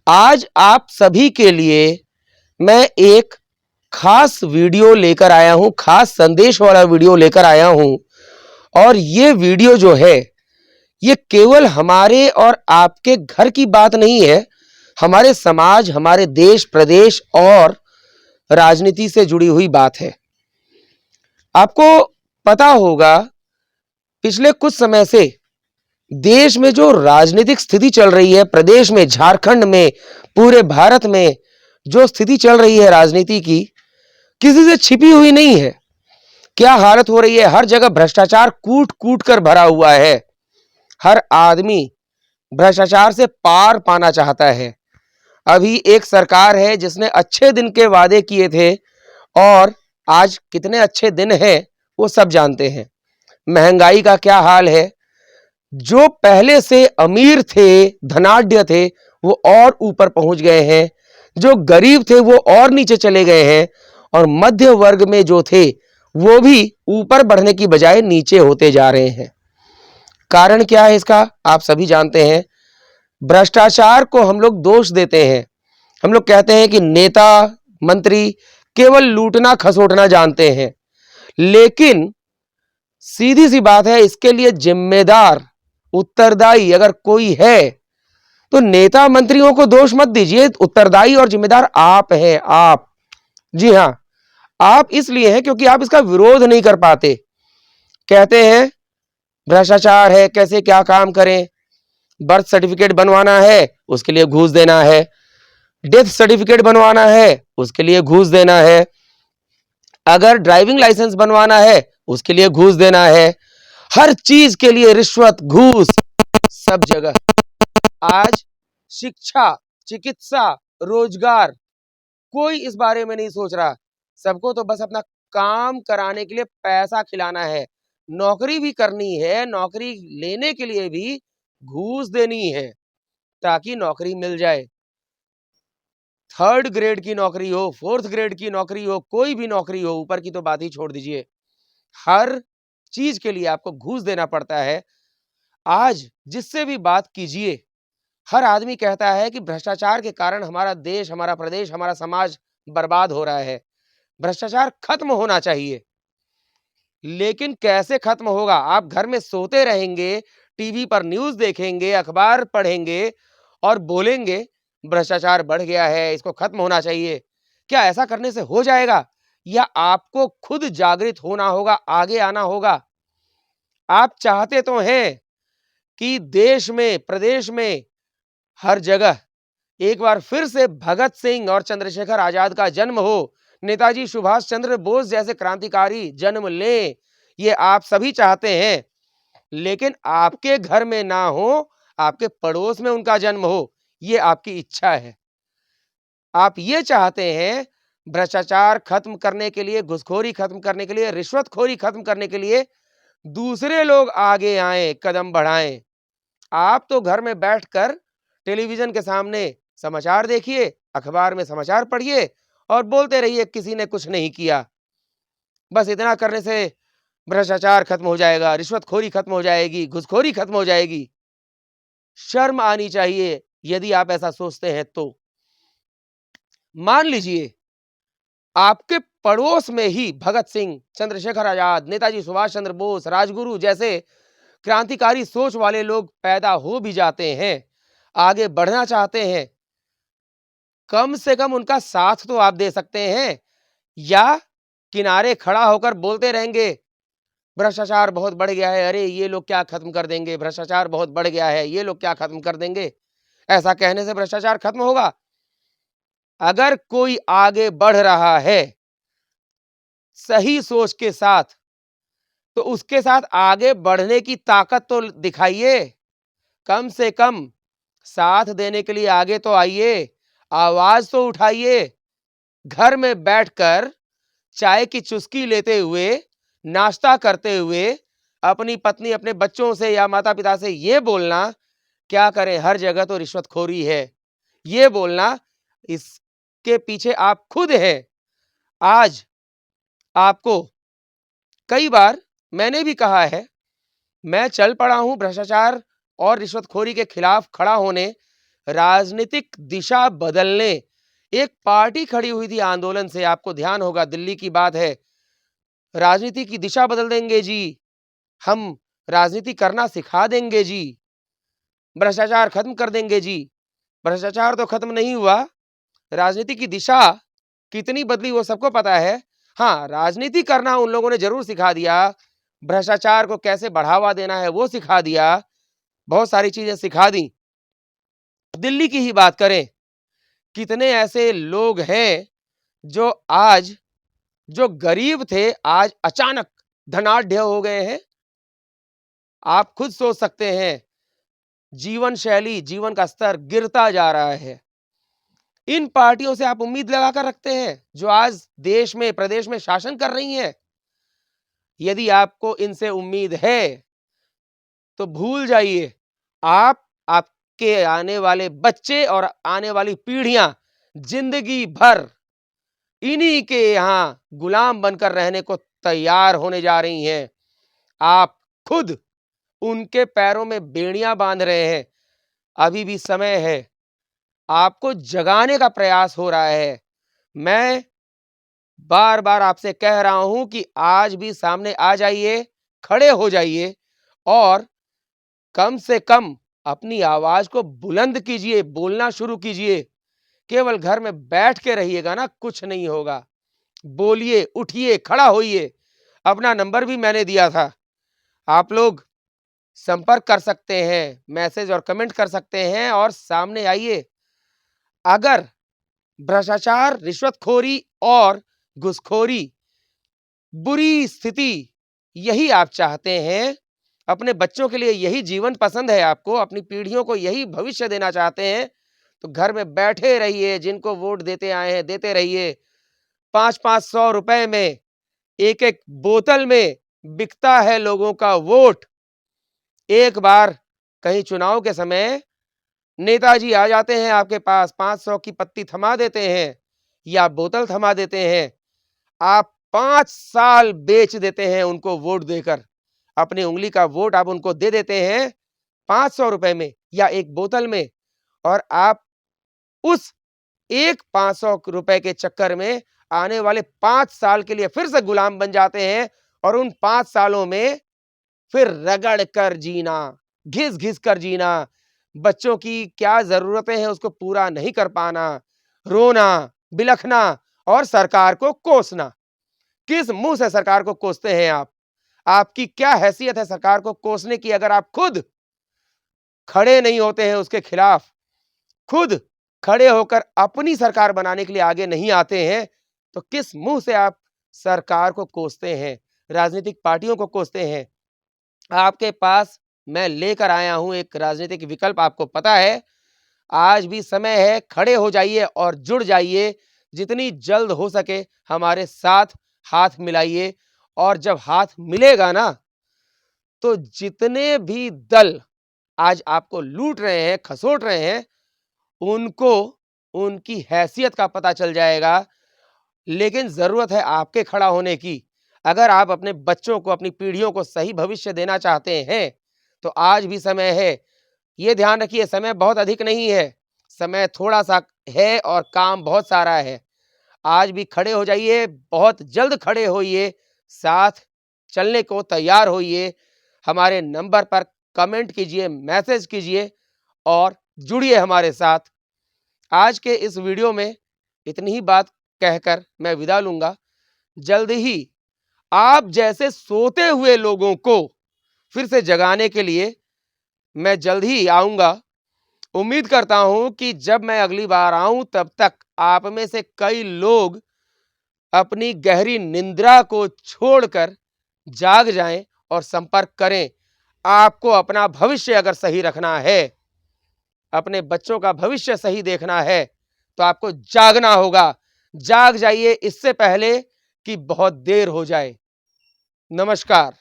आज आप सभी के लिए मैं एक खास वीडियो लेकर आया हूं, खास संदेश वाला वीडियो लेकर आया हूं। और ये वीडियो जो है, ये केवल हमारे और आपके घर की बात नहीं है, हमारे समाज, हमारे देश, प्रदेश और राजनीति से जुड़ी हुई बात है। आपको पता होगा, पिछले कुछ समय से देश में जो राजनीतिक स्थिति चल रही है, प्रदेश में, झारखंड में, पूरे भारत में जो स्थिति चल रही है राजनीति की, किसी से छिपी हुई नहीं है। क्या हालत हो रही है, हर जगह भ्रष्टाचार कूट कूट कर भरा हुआ है। हर आदमी भ्रष्टाचार से पार पाना चाहता है। अभी एक सरकार है जिसने अच्छे दिन के वादे किए थे और आज कितने अच्छे दिन हैं वो सब जानते हैं। महंगाई का क्या हाल है, जो पहले से अमीर थे, धनाढ्य थे, वो और ऊपर पहुंच गए हैं, जो गरीब थे वो और नीचे चले गए हैं, और मध्य वर्ग में जो थे वो भी ऊपर बढ़ने की बजाय नीचे होते जा रहे हैं। कारण क्या है इसका, आप सभी जानते हैं। भ्रष्टाचार को हम लोग दोष देते हैं। हम लोग कहते हैं कि नेता मंत्री केवल लूटना खसोटना जानते हैं, लेकिन सीधी सी बात है, इसके लिए जिम्मेदार, उत्तरदायी अगर कोई है तो नेता मंत्रियों को दोष मत दीजिए। उत्तरदायी और जिम्मेदार आप हैं। आप, जी हां, आप इसलिए हैं क्योंकि आप इसका विरोध नहीं कर पाते। कहते हैं भ्रष्टाचार है, कैसे क्या काम करें, बर्थ सर्टिफिकेट बनवाना है उसके लिए घूस देना है, डेथ सर्टिफिकेट बनवाना है उसके लिए घूस देना है, अगर ड्राइविंग लाइसेंस बनवाना है उसके लिए घूस देना है। हर चीज के लिए रिश्वत, घूस, सब जगह। आज शिक्षा, चिकित्सा, रोजगार, कोई इस बारे में नहीं सोच रहा। सबको तो बस अपना काम कराने के लिए पैसा खिलाना है। नौकरी भी करनी है, नौकरी लेने के लिए भी घूस देनी है ताकि नौकरी मिल जाए। 3rd ग्रेड की नौकरी हो, 4th ग्रेड की नौकरी हो, कोई भी नौकरी हो, ऊपर की तो बात ही छोड़ दीजिए, हर चीज के लिए आपको घूस देना पड़ता है। आज जिससे भी बात कीजिए, हर आदमी कहता है कि भ्रष्टाचार के कारण हमारा देश, हमारा प्रदेश, हमारा समाज बर्बाद हो रहा है। भ्रष्टाचार खत्म होना चाहिए, लेकिन कैसे खत्म होगा? आप घर में सोते रहेंगे, टीवी पर न्यूज़ देखेंगे, अखबार पढ़ेंगे और बोलेंगे भ्रष्टाचार बढ़ गया है, इसको खत्म होना चाहिए। क्या ऐसा करने से हो जाएगा, या आपको खुद जागृत होना होगा, आगे आना होगा? आप चाहते तो हैं कि देश में, प्रदेश में, हर जगह एक बार फिर से भगत सिंह और चंद्रशेखर आजाद का जन्म हो, नेताजी सुभाष चंद्र बोस जैसे क्रांतिकारी जन्म लें, ये आप सभी चाहते हैं। लेकिन आपके घर में ना हो, आपके पड़ोस में उनका जन्म हो, ये आपकी इच्छा है। आप ये चाहते हैं भ्रष्टाचार खत्म करने के लिए, घुसखोरी खत्म करने के लिए, रिश्वतखोरी खत्म करने के लिए दूसरे लोग आगे आएं, कदम बढ़ाएं। आप तो घर में बैठकर टेलीविजन के सामने समाचार देखिए, अखबार में समाचार पढ़िए और बोलते रहिए किसी ने कुछ नहीं किया। बस इतना करने से भ्रष्टाचार खत्म हो जाएगा, रिश्वतखोरी खत्म हो जाएगी, घुसखोरी खत्म हो जाएगी। शर्म आनी चाहिए यदि आप ऐसा सोचते हैं तो। मान लीजिए आपके पड़ोस में ही भगत सिंह, चंद्रशेखर आजाद, नेताजी सुभाष चंद्र बोस, राजगुरु जैसे क्रांतिकारी सोच वाले लोग पैदा हो भी जाते हैं, आगे बढ़ना चाहते हैं, कम से कम उनका साथ तो आप दे सकते हैं। या किनारे खड़ा होकर बोलते रहेंगे भ्रष्टाचार बहुत बढ़ गया है, अरे ये लोग क्या खत्म कर देंगे, भ्रष्टाचार बहुत बढ़ गया है, ये लोग क्या खत्म कर देंगे? ऐसा कहने से भ्रष्टाचार खत्म होगा? अगर कोई आगे बढ़ रहा है सही सोच के साथ, तो उसके साथ आगे बढ़ने की ताकत तो दिखाइए। कम से कम साथ देने के लिए आगे तो आइए, आवाज तो उठाइए। घर में बैठकर चाय की चुस्की लेते हुए, नाश्ता करते हुए अपनी पत्नी, अपने बच्चों से या माता पिता से ये बोलना, क्या करें हर जगह तो रिश्वतखोरी है, ये बोलना, इसके पीछे आप खुद हैं। आज आपको कई बार मैंने भी कहा है, मैं चल पड़ा हूं भ्रष्टाचार और रिश्वतखोरी के खिलाफ खड़ा होने, राजनीतिक दिशा बदलने एक पार्टी खड़ी हुई थी आंदोलन से, आपको ध्यान होगा, दिल्ली की बात है। राजनीति की दिशा बदल देंगे जी, हम राजनीति करना सिखा देंगे जी, भ्रष्टाचार खत्म कर देंगे जी। भ्रष्टाचार तो खत्म नहीं हुआ, राजनीति की दिशा कितनी बदली वो सबको पता है। हाँ, राजनीति करना उन लोगों ने जरूर सिखा दिया, भ्रष्टाचार को कैसे बढ़ावा देना है वो सिखा दिया, बहुत सारी चीजें सिखा दी। दिल्ली की ही बात करें, कितने ऐसे लोग हैं जो आज, जो गरीब थे, आज अचानक धनाढ्य हो गए हैं। आप खुद सोच सकते हैं, जीवन शैली, जीवन का स्तर गिरता जा रहा है। इन पार्टियों से आप उम्मीद लगाकर रखते हैं जो आज देश में, प्रदेश में शासन कर रही हैं। यदि आपको इनसे उम्मीद है तो भूल जाइए, आप, आपके आने वाले बच्चे और आने वाली पीढ़ियां जिंदगी भर इन्हीं के यहां गुलाम बनकर रहने को तैयार होने जा रही हैं। आप खुद उनके पैरों में बेड़ियां बांध रहे हैं। अभी भी समय है, आपको जगाने का प्रयास हो रहा है। मैं बार बार आपसे कह रहा हूं कि आज भी सामने आ जाइए, खड़े हो जाइए और कम से कम अपनी आवाज को बुलंद कीजिए, बोलना शुरू कीजिए। केवल घर में बैठ के रहिएगा ना, कुछ नहीं होगा। बोलिए, उठिए, खड़ा होइए। अपना नंबर भी मैंने दिया था, आप लोग संपर्क कर सकते हैं, मैसेज और कमेंट कर सकते हैं और सामने आइए। अगर भ्रष्टाचार, रिश्वतखोरी और घुसखोरी, बुरी स्थिति यही आप चाहते हैं, अपने बच्चों के लिए यही जीवन पसंद है आपको, अपनी पीढ़ियों को यही भविष्य देना चाहते हैं, तो घर में बैठे रहिए, जिनको वोट देते आए हैं देते रहिए। 500-500 रुपए में, एक-एक बोतल में बिकता है लोगों का वोट। एक बार कहीं चुनाव के समय नेताजी आ जाते हैं आपके पास, 500 की पत्ती थमा देते हैं या बोतल थमा देते हैं। आप 5 साल बेच देते हैं उनको वोट देकर। अपनी उंगली का वोट आप उनको दे देते हैं 500 रुपए में या एक बोतल में, और आप उस एक 500 रुपए के चक्कर में आने वाले 5 साल के लिए फिर से गुलाम बन जाते हैं और उन 5 सालों में फिर रगड़ कर जीना, घिस घिस कर जीना, बच्चों की क्या जरूरतें हैं उसको पूरा नहीं कर पाना, रोना, बिलखना और सरकार को कोसना। किस मुंह से सरकार को कोसते हैं आप? आपकी क्या हैसियत है सरकार को कोसने की? अगर आप खुद खड़े नहीं होते हैं उसके खिलाफ, खुद खड़े होकर अपनी सरकार बनाने के लिए आगे नहीं आते हैं, तो किस मुंह से आप सरकार को कोसते हैं, राजनीतिक पार्टियों को कोसते हैं? आपके पास मैं लेकर आया हूं एक राजनीतिक विकल्प, आपको पता है। आज भी समय है, खड़े हो जाइए और जुड़ जाइए। जितनी जल्द हो सके हमारे साथ हाथ मिलाइए, और जब हाथ मिलेगा ना, तो जितने भी दल आज आपको लूट रहे हैं, खसोट रहे हैं, उनको उनकी हैसियत का पता चल जाएगा। लेकिन जरूरत है आपके खड़ा होने की। अगर आप अपने बच्चों को, अपनी पीढ़ियों को सही भविष्य देना चाहते हैं, तो आज भी समय है। ये ध्यान रखिए, समय बहुत अधिक नहीं है, समय थोड़ा सा है और काम बहुत सारा है। आज भी खड़े हो जाइए, बहुत जल्द खड़े होइए, साथ चलने को तैयार होइए। हमारे नंबर पर कमेंट कीजिए, मैसेज कीजिए और जुड़िए हमारे साथ। आज के इस वीडियो में इतनी ही बात कहकर मैं विदा लूंगा। जल्द ही आप जैसे सोते हुए लोगों को फिर से जगाने के लिए मैं जल्द ही आऊंगा। उम्मीद करता हूं कि जब मैं अगली बार आऊं, तब तक आप में से कई लोग अपनी गहरी निंद्रा को छोड़कर जाग जाएं और संपर्क करें। आपको अपना भविष्य अगर सही रखना है, अपने बच्चों का भविष्य सही देखना है, तो आपको जागना होगा। जाग जाइए इससे पहले कि बहुत देर हो जाए। नमस्कार।